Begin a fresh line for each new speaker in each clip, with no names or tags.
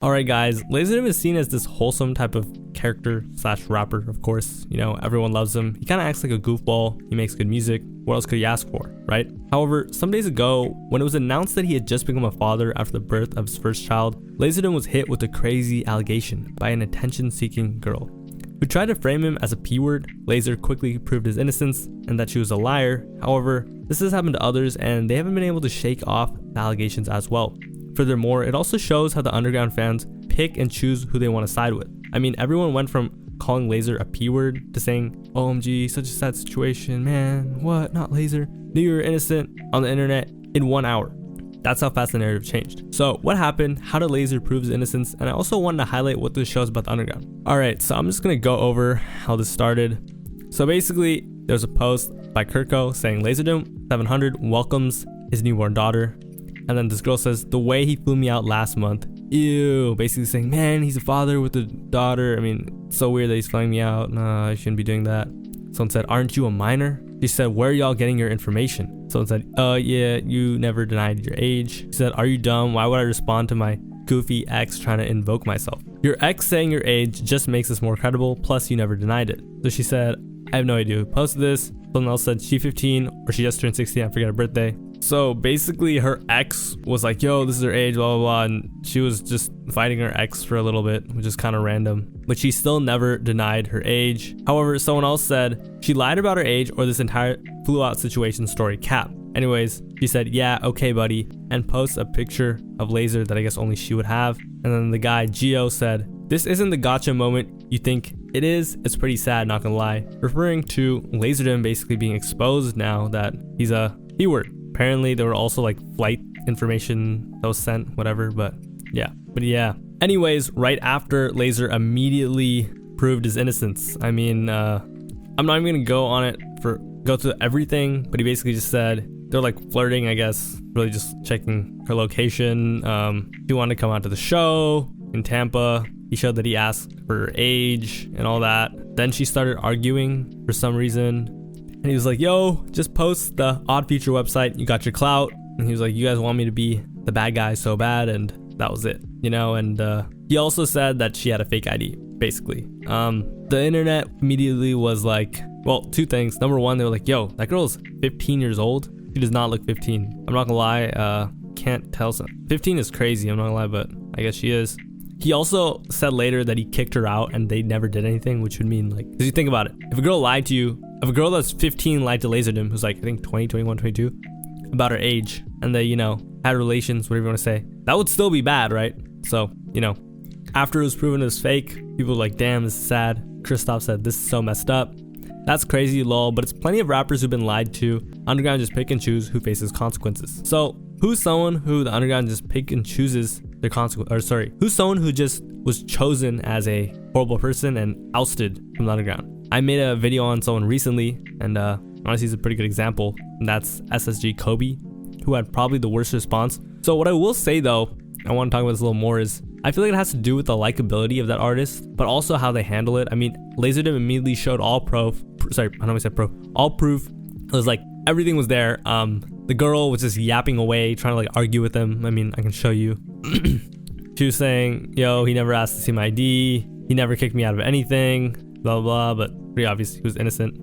Alright guys, LazerDim is seen as this wholesome type of character slash rapper, of course. You know, everyone loves him. He kind of acts like a goofball. He makes good music. What else could you ask for, right? However, some days ago, when it was announced that he had just become a father after the birth of his first child, LazerDim was hit with a crazy allegation by an attention-seeking girl who tried to frame him as a P-word. Lazer quickly proved his innocence and that she was a liar. However, this has happened to others and they haven't been able to shake off the allegations as well. Furthermore, it also shows how the underground fans pick and choose who they want to side with. I mean, everyone went from calling Lazer a P-word to saying, OMG, such a sad situation, man, what, not Lazer, knew you were innocent on the internet in 1 hour. That's how fast the narrative changed. So what happened? How did Lazer prove his innocence? And I also wanted to highlight what this shows about the underground. Alright, so I'm just going to go over how this started. So basically, there's a post by Kirko saying LazerDim 700 welcomes his newborn daughter. And then this girl says, the way he flew me out last month. Ew. Basically saying, man, he's a father with a daughter. I mean, it's so weird that he's flying me out. Nah, I shouldn't be doing that. Someone said, aren't you a minor? She said, where are y'all getting your information? Someone said, yeah, you never denied your age. She said, are you dumb? Why would I respond to my goofy ex trying to invoke myself? Your ex saying your age just makes us more credible. Plus, you never denied it. So she said, I have no idea who posted this. Someone else said she 15 or she just turned 16. I forget her birthday. So basically her ex was like, yo, this is her age, blah, blah, blah. And she was just fighting her ex for a little bit, which is kind of random. But she still never denied her age. However, someone else said she lied about her age or this entire flew out situation story cap. Anyways, she said, yeah, okay, buddy. And posts a picture of Lazer that I guess only she would have. And then the guy, Gio, said, this isn't the gotcha moment you think it is. It's pretty sad, not gonna lie. Referring to LazerDim basically being exposed now that he's a P-word. Apparently there were also like flight information that was sent, whatever, but yeah. Anyways, right after, Lazer immediately proved his innocence. I mean, I'm not even gonna go through everything, but he basically just said they're like flirting, I guess, really just checking her location. He wanted to come out to the show in Tampa. He showed that he asked for her age and all that. Then she started arguing for some reason. And he was like, yo, just post the Odd Future website. You got your clout. And he was like, you guys want me to be the bad guy so bad. And that was it, you know? And he also said that she had a fake ID, basically. The internet immediately was like, well, two things. Number one, they were like, yo, that girl's 15 years old. She does not look 15. I'm not gonna lie. Can't tell. 15 is crazy. I'm not gonna lie, but I guess she is. He also said later that he kicked her out and they never did anything, which would mean like, because you think about it, if a girl lied to you, if a girl that's 15 lied to LazerDim, who's like, I think 20, 21, 22, about her age, and they, you know, had relations, whatever you want to say, that would still be bad, right? So, you know, after it was proven it was fake, people were like, damn, this is sad. Kristoff said, this is so messed up. That's crazy, lol, but it's plenty of rappers who've been lied to. Underground just pick and choose who faces consequences. So, who's someone who the underground just pick and chooses their consequence, or sorry, who's someone who just was chosen as a horrible person and ousted from the underground? I made a video on someone recently, and honestly, he's a pretty good example, and that's SSG Kobe, who had probably the worst response. So what I will say though, I want to talk about this a little more, is I feel like it has to do with the likability of that artist, but also how they handle it. I mean, LazerDim immediately showed all proof. It was like everything was there. The girl was just yapping away, trying to like argue with him. I mean, I can show you. She was saying, yo, he never asked to see my ID. He never kicked me out of anything, blah, blah, blah, but pretty obvious he was innocent.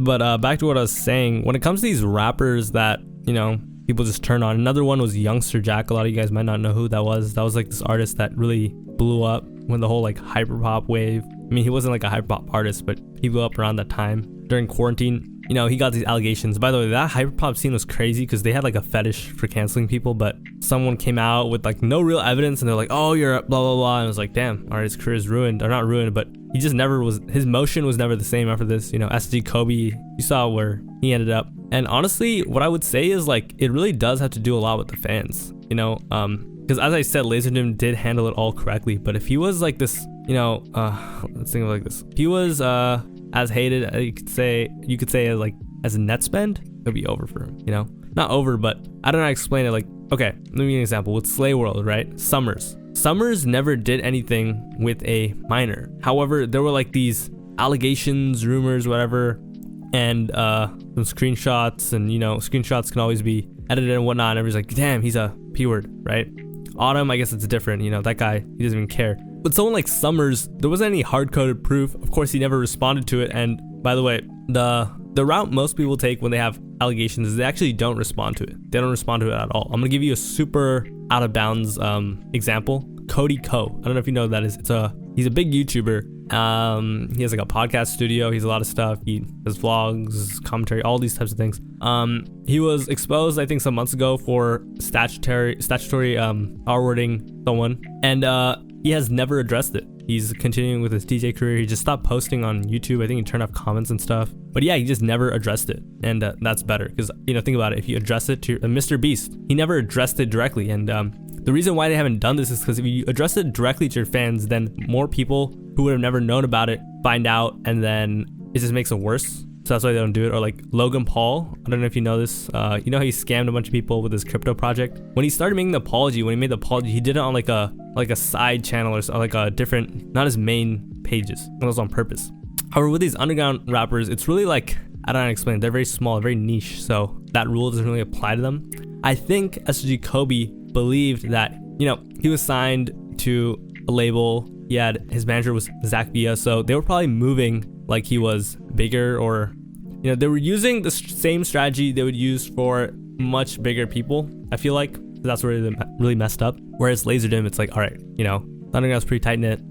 But back to what I was saying, when it comes to these rappers that, you know, people just turn on. Another one was Youngster Jack. A lot of you guys might not know who that was. That was like this artist that really blew up when the whole like hyperpop wave. I mean, he wasn't like a hyperpop artist, but he blew up around that time during quarantine. You know, he got these allegations. By the way, that hyperpop scene was crazy because they had like a fetish for canceling people, but someone came out with like no real evidence and they're like, oh, you're blah, blah, blah. And it was like, damn, all right, his career is ruined. Or not ruined, but he just never was, his motion was never the same after this. You know, SG Kobe, you saw where he ended up. And honestly, what I would say is like, it really does have to do a lot with the fans, you know, because as I said, LazerDim did handle it all correctly. But if he was like this, you know, let's think of it like this. If he was as hated, you could say like as a net spend, it'd be over for him, you know? Not over, but I don't know how to explain it. Like, okay, let me give you an example with Slay World, right? Summers never did anything with a minor. However, there were like these allegations, rumors, whatever, and some screenshots, and you know, screenshots can always be edited and whatnot, and everybody's like, damn, he's a P-word, right? Autumn, I guess it's different. You know, that guy, he doesn't even care. But someone like Summers, there wasn't any hard-coded proof. Of course, he never responded to it. And by the way, the route most people take when they have allegations is they actually don't respond to it. They don't respond to it at all. I'm gonna give you a super out of bounds example. Cody Ko. I don't know if you know who that is. He's a big YouTuber. He has like a podcast studio. He's a lot of stuff. He does vlogs, commentary, all these types of things. He was exposed, I think, some months ago for statutory R-wording someone, and he has never addressed it. He's continuing with his DJ career. He just stopped posting on YouTube. I think he turned off comments and stuff. But yeah, he just never addressed it, and that's better because, you know, think about it. If you address it to Mr. Beast, he never addressed it directly, and the reason why they haven't done this is because if you address it directly to your fans, then more people who would have never known about it find out, and then it just makes it worse. So that's why they don't do it. Or like Logan Paul, I don't know if you know this. You know how he scammed a bunch of people with his crypto project? When he started making the apology, he did it on like a side channel or like a different, not his main pages. It was on purpose. However, with these underground rappers, it's really like, I don't know how to explain. They're very small, very niche, so that rule doesn't really apply to them. I think SG Kobe believed that, you know, he was signed to a label. His manager was Zach Villa, so they were probably moving like he was bigger, or, you know, they were using the same strategy they would use for much bigger people. I feel like that's where they really messed up. Whereas LazerDim, it's like, all right, you know, the underground's pretty tight knit.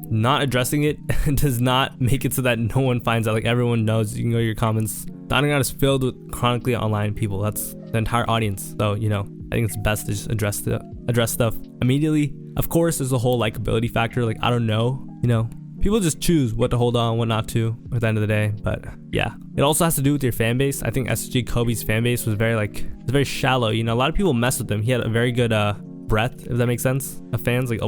Not addressing it does not make it so that no one finds out. Like, everyone knows. You can go to your comments. The underground is filled with chronically online people. That's the entire audience. So, you know, I think it's best to just address stuff immediately. Of course, there's a whole likability factor. Like, I don't know, you know, people just choose what to hold on, what not to at the end of the day. But yeah, it also has to do with your fan base. I think SG Kobe's fan base was very shallow. You know, a lot of people mess with him. He had a very good breadth, if that makes sense, of fans. Like,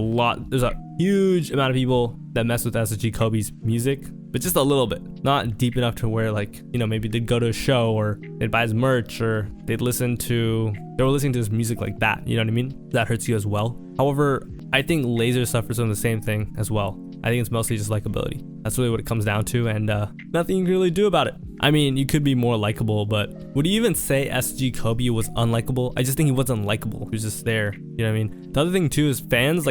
there's a huge amount of people that mess with SG Kobe's music, but just a little bit, not deep enough to where, like, you know, maybe they'd go to a show or they'd buy his merch or they were listening to his music like that. You know what I mean? That hurts you as well. However, I think Laser suffers from the same thing as well. I think it's mostly just likability. That's really what it comes down to, and nothing you can really do about it. I mean, you could be more likable, but would you even say SG Kobe was unlikable? I just think he wasn't likable. He was just there. You know what I mean? The other thing too is fans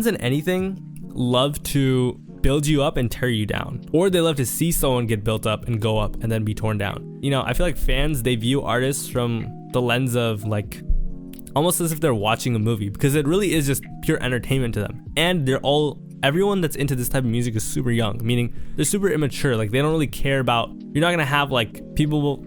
in anything love to build you up and tear you down, or they love to see someone get built up and go up and then be torn down. You know, I feel like fans, they view artists from the lens of like almost as if they're watching a movie, because it really is just pure entertainment to them. And everyone that's into this type of music is super young, meaning they're super immature. Like, they don't really care about, you're not gonna have like people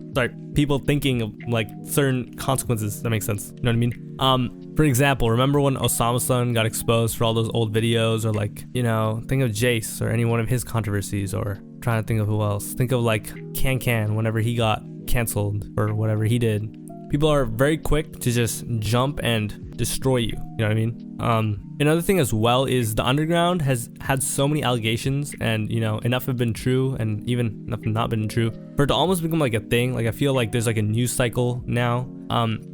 thinking of like certain consequences. That makes sense. You know what I mean? For example, remember when Osama got exposed for all those old videos, or like, you know, think of Jace or any one of his controversies, or trying to think of who else. Think of like Can whenever he got canceled or whatever he did. People are very quick to just jump and destroy you. You know what I mean? Another thing as well is the underground has had so many allegations, and, you know, enough have been true and even enough have not been true for it to almost become like a thing. Like, I feel like there's like a news cycle now.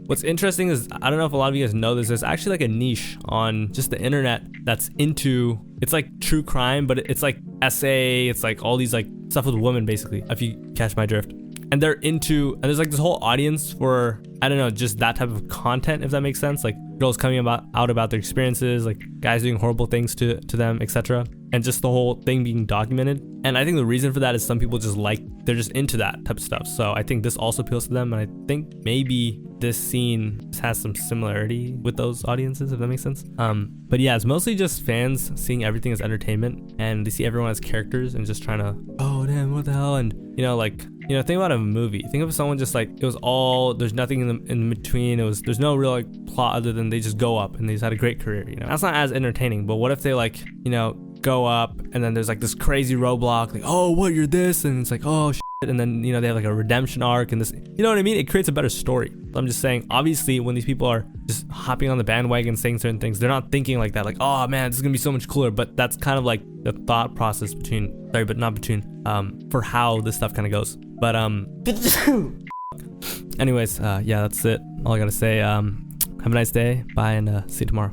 What's interesting is, I don't know if a lot of you guys know this, there's actually like a niche on just the internet that's into, it's like true crime, but it's like essay, it's like all these like stuff with women, basically, if you catch my drift. And there's like this whole audience for, I don't know, just that type of content, if that makes sense. Like, girls coming out about their experiences, like guys doing horrible things to them, etc. And just the whole thing being documented. And I think the reason for that is some people they're just into that type of stuff. So I think this also appeals to them, and I think maybe this scene has some similarity with those audiences, if that makes sense. But yeah, it's mostly just fans seeing everything as entertainment, and they see everyone as characters and just trying to, oh damn, what the hell? And, you know, like, you know, think about a movie. Think of someone just like, there's nothing in between. There's no real like plot other than they just go up and they just had a great career. You know, that's not as entertaining. But what if they like, you know, go up and then there's like this crazy roadblock, like, oh, what, you're this, and it's like, oh shit, and then, you know, they have like a redemption arc and this, you know what I mean? It creates a better story. So I'm just saying, obviously, when these people are just hopping on the bandwagon saying certain things, they're not thinking like that, like, oh man, this is gonna be so much cooler. But that's kind of like the thought process for how this stuff kind of goes. But anyways, yeah, that's it. All I gotta say. Have a nice day. Bye, and see you tomorrow.